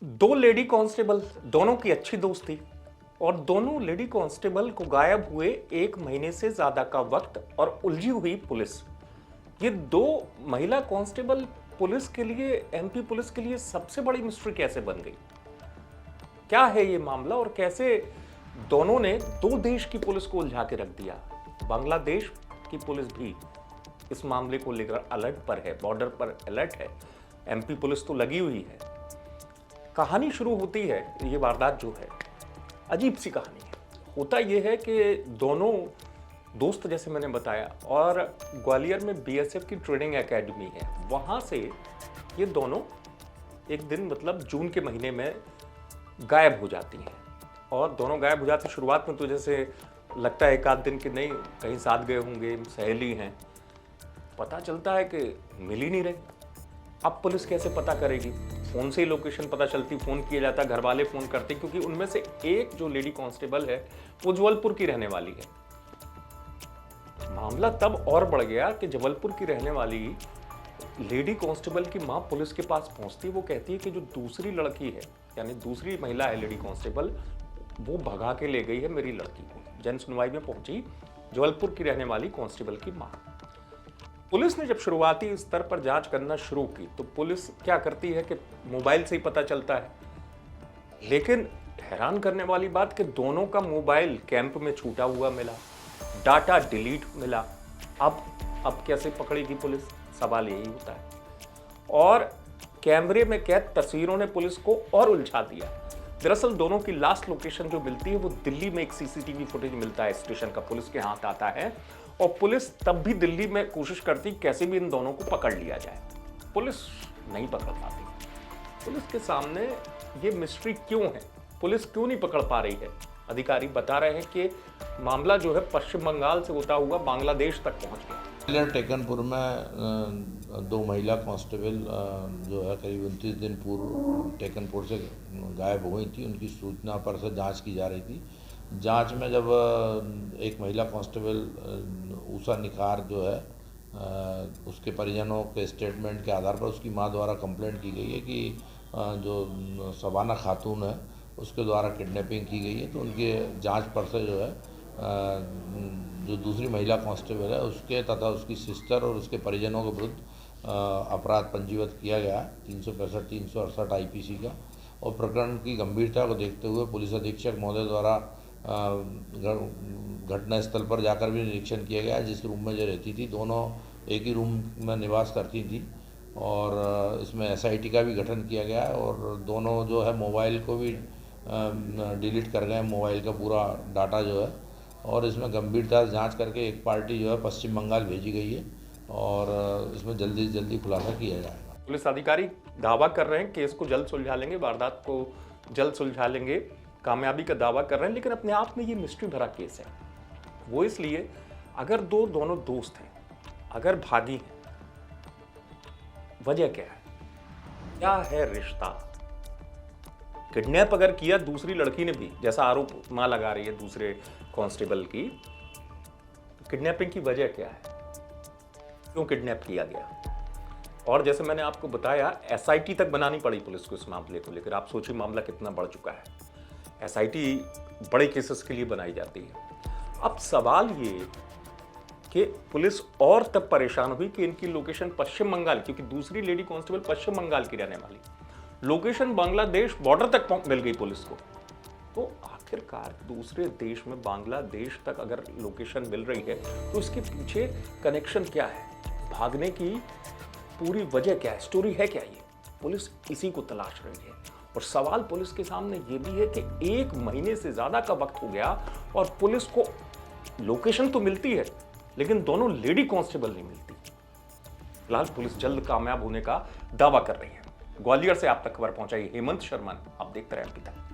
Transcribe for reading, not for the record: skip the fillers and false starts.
दो lady constable, दोनों की अच्छी दोस्ती और दोनों लेडी कांस्टेबल को गायब हुए 1 महीने से ज्यादा का वक्त और उलझी हुई पुलिस। ये दो महिला कांस्टेबल पुलिस के लिए, एमपी पुलिस के लिए सबसे बड़ी मिस्ट्री कैसे बन गई? क्या है ये मामला और कैसे दोनों ने दो देश की पुलिस को उलझा के रख दिया? बांग्लादेश की पुलिस भी इस मामले को लेकर अलर्ट पर है, बॉर्डर पर अलर्ट है। एमपी पुलिस तो लगी हुई है। कहानी शुरू होती है, ये वारदात जो है अजीब सी कहानी है। होता यह है कि दोनों दोस्त, जैसे मैंने बताया, और ग्वालियर में बीएसएफ की ट्रेनिंग एकेडमी है, वहाँ से ये दोनों एक दिन मतलब जून के महीने में गायब हो जाती हैं। और दोनों गायब हो जाती, शुरुआत में तो जैसे लगता है एक आध दिन कि नहीं कहीं साथ गए होंगे, सहेली हैं। पता चलता है कि मिल ही नहीं रहे। अब पुलिस कैसे पता करेगी? फोन से ही लोकेशन पता चलती, फोन किया जाता, घर वाले फोन करते, क्योंकि उनमें से एक जो लेडी कांस्टेबल है वो जबलपुर की रहने वाली है। मामला तब और बढ़ गया कि जबलपुर की रहने वाली लेडी कांस्टेबल की मां पुलिस के पास पहुंचती, वो कहती है कि जो दूसरी लड़की है, यानी दूसरी महिला है लेडी कांस्टेबल, वो भगा के ले गई है मेरी लड़की को। जन सुनवाई में पहुंची जबलपुर की रहने वाली कांस्टेबल की मां। पुलिस ने जब शुरुआती स्तर पर जांच करना शुरू की तो पुलिस क्या करती है कि मोबाइल से ही पता चलता है। लेकिन हैरान करने वाली बात कि दोनों का मोबाइल कैंप में छूटा हुआ मिला, डाटा डिलीट मिला। अब कैसे पकड़ेगी पुलिस? सवाल यही होता है। और कैमरे में कैद तस्वीरों ने पुलिस को और उलझा दिया। दरअसल दोनों की लास्ट लोकेशन जो मिलती है वो दिल्ली में एक सीसीटीवी फुटेज मिलता है, स्टेशन का, पुलिस के हाथ आता है। और पुलिस तब भी दिल्ली में कोशिश करती कैसे भी इन दोनों को पकड़ लिया जाए। पुलिस नहीं पकड़ पाती। पुलिस के सामने ये मिस्ट्री क्यों है? पुलिस क्यों नहीं पकड़ पा रही है? अधिकारी बता रहे हैं कि मामला जो है पश्चिम बंगाल से होता हुआ बांग्लादेश तक पहुंच गया। टेकनपुर में दो महिला कांस्टेबल जो है करीब 29 दिन पूर्व टेकनपुर से गायब हो गई थी। उनकी सूचना पर से जांच की जा रही थी। जांच में जब एक महिला कांस्टेबल उषा निखार जो है उसके परिजनों के स्टेटमेंट के आधार पर उसकी मां द्वारा कंप्लेंट की गई है कि जो शबाना खातून है उसके द्वारा किडनैपिंग की गई है। तो उनके जांच पर से जो है जो दूसरी महिला कांस्टेबल है उसके तथा उसकी सिस्टर और उसके परिजनों के विरुद्ध अपराध पंजीबद्ध किया गया है 365 368 आईपीसी का। और प्रकरण की गंभीरता को देखते हुए पुलिस अधीक्षक महोदय द्वारा घटना स्थल पर जाकर भी निरीक्षण किया गया। जिस रूम में जो रहती थी, दोनों एक ही रूम में निवास करती थी। और इसमें एसआईटी का भी गठन किया गया है और दोनों जो है मोबाइल को भी डिलीट कर गए, मोबाइल का पूरा डाटा जो है। और इसमें गंभीरता से जांच करके एक पार्टी जो है पश्चिम बंगाल भेजी गई है और इसमें जल्दी से जल्दी खुलासा किया जाएगा। पुलिस अधिकारी दावा कर रहे हैं केस को जल्द सुलझा लेंगे, वारदात को जल्द सुलझा लेंगे, कामयाबी का दावा कर रहे हैं। लेकिन अपने आप में ये मिस्ट्री भरा केस है। वो इसलिए, अगर दोनों दोस्त हैं, अगर भागी हैं, वजह क्या है? क्या है रिश्ता? किडनैप अगर किया दूसरी लड़की ने भी, जैसा आरोप मां लगा रही है दूसरे कांस्टेबल की, तो किडनैपिंग की वजह क्या है? क्यों किडनैप किया गया? और जैसे मैंने आपको बताया, एसआईटी तक बनानी पड़ी पुलिस को इस मामले को लेकर। आप सोचिए मामला कितना बढ़ चुका है। एसआईटी बड़े केसेस के लिए बनाई जाती है। अब सवाल ये कि पुलिस और तब परेशान हुई कि इनकी लोकेशन पश्चिम बंगाल, क्योंकि दूसरी लेडी कांस्टेबल पश्चिम बंगाल की रहने वाली, लोकेशन बांग्लादेश बॉर्डर तक मिल गई पुलिस को। तो आखिरकार दूसरे देश में बांग्लादेश तक अगर लोकेशन मिल रही है तो इसके पीछे कनेक्शन क्या है? भागने की पूरी वजह क्या है? स्टोरी है क्या? ये पुलिस इसी को तलाश रही है। और सवाल पुलिस के सामने ये भी है कि 1 महीने से ज्यादा का वक्त हो गया और पुलिस को लोकेशन तो मिलती है लेकिन दोनों लेडी कांस्टेबल नहीं मिलती। फिलहाल पुलिस जल्द कामयाब होने का दावा कर रही है। ग्वालियर से आप तक खबर पहुंचाई हेमंत शर्मा। आप देखते रहें एमपी तक।